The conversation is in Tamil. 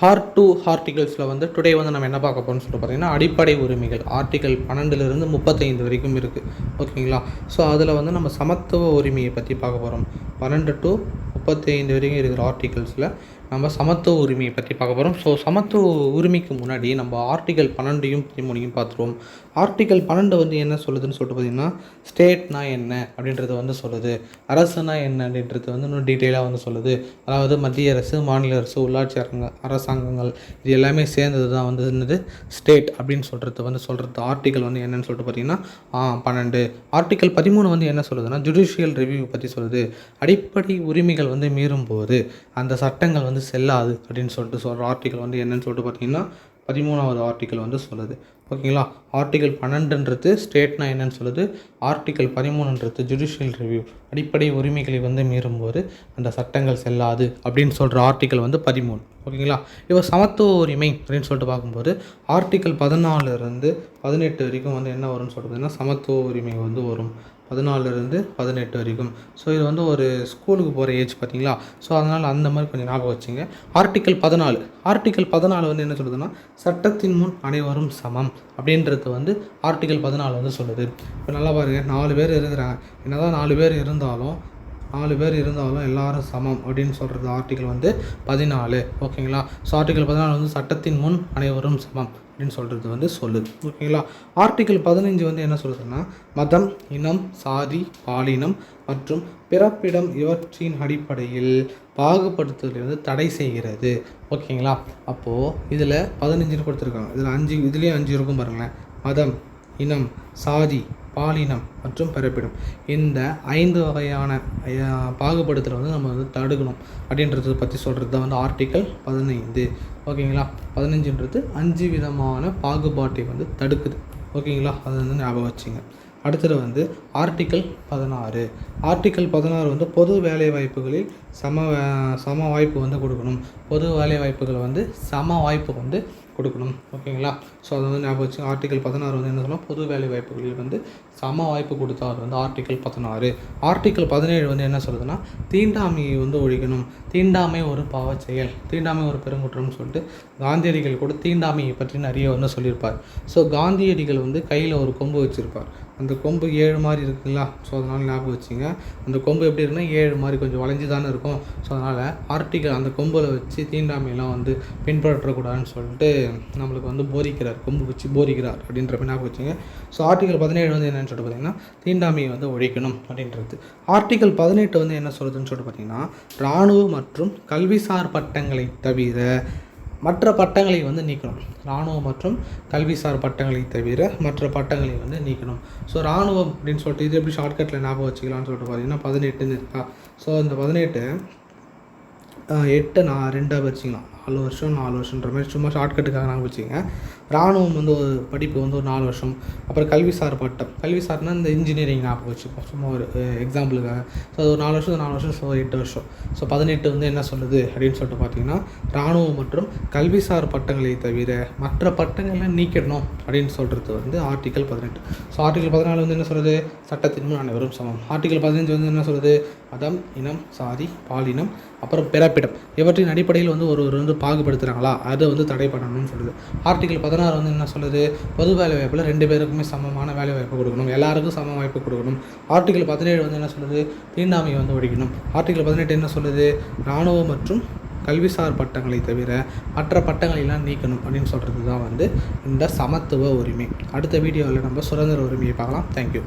ஹார்ட் டூ ஆர்டிகல்ஸில் வந்து டுடே வந்து நம்ம என்ன பார்க்க போகிறோம்னு சொல்லிட்டு பார்த்தீங்கன்னா அடிப்படை உரிமைகள் ஆர்டிகல் 12லேருந்து 35 வரைக்கும் இருக்குது. ஓகேங்களா? ஸோ அதில் வந்து நம்ம சமத்துவ உரிமையை பற்றி பார்க்க போகிறோம். 12 to 35 வரைக்கும் இருக்கிற ஆர்டிகல்ஸில் நம்ம சமத்துவ உரிமையை பற்றி பார்க்க போகிறோம். ஸோ சமத்துவ உரிமைக்கு முன்னாடி நம்ம ஆர்டிகல் 12யும் 13யும் பார்த்துருவோம். ஆர்டிகல் 12 வந்து என்ன சொல்லுதுன்னு சொல்லிட்டு பார்த்தீங்கன்னா ஸ்டேட்னா என்ன அப்படின்றத வந்து சொல்லுது. அரசுனா என்ன அப்படின்றது வந்து இன்னும் டீட்டெயிலாக வந்து சொல்லுது. அதாவது மத்திய அரசு, மாநில அரசு, உள்ளாட்சி அரசாங்கங்கள் இது எல்லாமே சேர்ந்தது தான் வந்து என்னது ஸ்டேட் அப்படின்னு சொல்கிறது ஆர்டிகல் வந்து என்னன்னு சொல்லிட்டு பார்த்தீங்கன்னா 12. ஆர்டிகல் 13 வந்து என்ன சொல்லுதுன்னா ஜுடிஷியல் ரிவ்யூ பற்றி சொல்லுது. அடிப்படை உரிமைகள் வந்து மீறும் போது அந்த சட்டங்கள் வந்து செல்லாது அப்படின்னு சொல்கிற ஆர்டிகல் வந்து என்னன்னு சொல்லிட்டு பார்த்தீங்கன்னா 13வது ஆர்டிகல் வந்து சொல்லுது. ஓகேங்களா? ஆர்டிகல் 12ன்றது ஸ்டேட்னா என்னன்னு சொல்லுது. ஆர்டிகல் 13ன்றது ஜுடிஷியல் ரிவ்யூ அடிப்படை உரிமைகளை வந்து மீறும்போது அந்த சட்டங்கள் செல்லாது அப்படின்னு சொல்கிற ஆர்டிகல் வந்து 13. ஓகேங்களா? இப்போ சமத்துவ உரிமை அப்படின்னு சொல்லிட்டு பார்க்கும்போது ஆர்டிகல் 14லேருந்து 18 வரைக்கும் வந்து என்ன வரும்னு சொல்லிட்டு பார்த்தீங்கன்னா சமத்துவ உரிமை வந்து வரும். 14லேருந்து 18 வரைக்கும். ஸோ இது வந்து ஒரு ஸ்கூலுக்கு போகிற ஏஜ் பார்த்தீங்களா? ஸோ அதனால் அந்த மாதிரி கொஞ்சம் ஞாபகம் வச்சுங்க. ஆர்டிகல் 14 வந்து என்ன சொல்லுதுன்னா சட்டத்தின் முன் அனைவரும் சமம் அப்படின்றது வந்து ஆர்டிகல் 14 வந்து சொல்லுது. இப்போ நல்லா பாருங்கள், 4 பேர் இருக்கிறாங்க. என்னதான் 4 பேர் இருந்தாலும் எல்லாரும் சமம் அப்படின்னு சொல்கிறது ஆர்டிகல் வந்து 14. ஓகேங்களா? ஸோ ஆர்டிகல் 14 வந்து சட்டத்தின் முன் அனைவரும் சமம் அப்படின்னு சொல்கிறது வந்து சொல்லுது. ஓகேங்களா? ஆர்டிகல் 15 வந்து என்ன சொல்லுதுன்னா மதம், இனம், சாதி, பாலினம் மற்றும் பிறப்பிடம் இவற்றின் அடிப்படையில் பாகுபடுத்துதலை வந்து தடை செய்கிறது. ஓகேங்களா? அப்போது இதில் 15 கொடுத்துருக்காங்க. இதுலேயும் 5 இருக்கும் பாருங்களேன். மதம், இனம், சாதி, பாலினம் மற்றும் பிறப்பிடம் இந்த 5 வகையான பாகுபடுத்தலை வந்து நம்ம வந்து தடுக்கணும் அப்படின்றத பற்றி சொல்கிறது தான் வந்து ஆர்டிக்கல் 15. ஓகேங்களா? 15ன்றது 5 விதமான பாகுபாட்டை வந்து தடுக்குது. ஓகேங்களா? அதை வந்து ஞாபகம் வச்சுங்க. அடுத்தது வந்து ஆர்டிக்கல் 16. ஆர்டிக்கல் 16 வந்து பொது வேலை வாய்ப்புகளில் சம வாய்ப்பு வந்து கொடுக்கணும். பொது வேலை வாய்ப்புகளை வந்து சம வாய்ப்பு வந்து கொடுக்கணும். ஓகேங்களா? ஸோ அதை வந்து ஞாபகம் வச்சு ஆர்டிக்கல் 16 வந்து என்ன சொல்லலாம், பொது வேலை வாய்ப்புகளில் வந்து சம வாய்ப்பு கொடுத்தா அது வந்து ஆர்டிக்கல் 16. ஆர்டிக்கல் 17 வந்து என்ன சொல்லுதுன்னா தீண்டாமையை வந்து ஒழிக்கணும். தீண்டாமை ஒரு பாவச் செயல், தீண்டாமை ஒரு பெருங்குற்றம்னு சொல்லிட்டு காந்தியடிகள் கூட தீண்டாமையை பற்றி நிறைய வந்து சொல்லியிருப்பார். ஸோ காந்தியடிகள் வந்து கையில் ஒரு கொம்பு வச்சுருப்பார். அந்த கொம்பு 7 மாதிரி இருக்குங்களா? ஸோ அதனால் ஞாபகம் வச்சுங்க. அந்த கொம்பு எப்படி இருக்குன்னா 7 மாதிரி கொஞ்சம் வளைஞ்சி தானே இருக்கும். ஸோ அதனால் ஆர்டிக்கல் அந்த கொம்பில் வச்சு தீண்டாமையெல்லாம் வந்து பின்பற்றக்கூடாதுன்னு சொல்லிட்டு நம்மளுக்கு வந்து கொம்பு வச்சு போரிக்கிறார் அப்படின்ற மாதிரி ஞாபகம் வச்சுங்க. ஸோ ஆர்டிக்கல் 17 வந்து என்னென்னு சொல்லிட்டு பார்த்தீங்கன்னா தீண்டாமையை வந்து ஒழிக்கணும் அப்படின்றது. ஆர்டிக்கல் 18 வந்து என்ன சொல்லுதுன்னு சொல்லிட்டு பார்த்தீங்கன்னா இராணுவ மற்றும் கல்விசார் பட்டங்களை தவிர மற்ற பட்டங்களை வந்து நீக்கணும். இராணுவம் மற்றும் கல்விசார் பட்டங்களை தவிர மற்ற பட்டங்களை வந்து நீக்கணும். ஸோ இராணுவம் அப்படின்னு சொல்லிட்டு இது எப்படி ஷார்ட்கட்டில் ஞாபகம் வச்சுக்கலாம்னு சொல்லிட்டு பார்த்தீங்கன்னா 18ன்னு இருக்கா? ஸோ இந்த 18 8 2 வச்சுக்கலாம். 4 வருஷன்ற மாதிரி சும்மா ஷார்ட்கட்டுக்காக நாங்கள் வச்சுக்கோங்க. இராணுவம் வந்து ஒரு படிப்பு வந்து ஒரு 4 வருஷம். அப்புறம் கல்விசார் பட்டம், கல்விசார்னால் இந்த இன்ஜினியரிங் ஞாபகம் வச்சுப்போம் சும்மா ஒரு எக்ஸாம்பிளுக்காக. ஸோ அது ஒரு 4 வருஷம், ஸோ 8 வருஷம். ஸோ 18 வந்து என்ன சொல்லுது அப்படின்னு சொல்லிட்டு பார்த்தீங்கன்னா இராணுவம் மற்றும் கல்விசார் பட்டங்களை தவிர மற்ற பட்டங்களை நீக்கிடணும் அப்படின்னு சொல்கிறது வந்து ஆர்டிக்கல் 18. ஸோ ஆர்டிக்கல் 14 வந்து என்ன சொல்லுது, சட்டத்தின் முன் அனைவரும் சமம். ஆர்டிக்கல் 15 வந்து என்ன சொல்லுது, மதம், இனம், சாதி, பாலினம் அப்புறம் பிறப்பிடம் இவற்றின் அடிப்படையில் வந்து ஒருவர் வந்து பாகுபடுத்துகிறாங்களா அதை வந்து தடை பண்ணணும்னு சொல்லுது. ஆர்டிக்கல் 16 வந்து என்ன சொல்லுது, பொது வேலை வாய்ப்பில் 2 பேருக்குமே சமமான வேலை வாய்ப்பு கொடுக்கணும், எல்லாருக்கும் சம வாய்ப்பு கொடுக்கணும். ஆர்டிக்கல் 17 வந்து என்ன சொல்லுது, தீண்டாமையை வந்து ஒழிக்கணும். ஆர்டிக்கல் 18 என்ன சொல்லுது, இராணுவ மற்றும் கல்விசார் பட்டங்களை தவிர மற்ற பட்டங்களெல்லாம் நீக்கணும் அப்படின்னு சொல்கிறது தான் வந்து இந்த சமத்துவ உரிமை. அடுத்த வீடியோவில் நம்ம சுதந்திர உரிமையை பார்க்கலாம். தேங்க்யூ.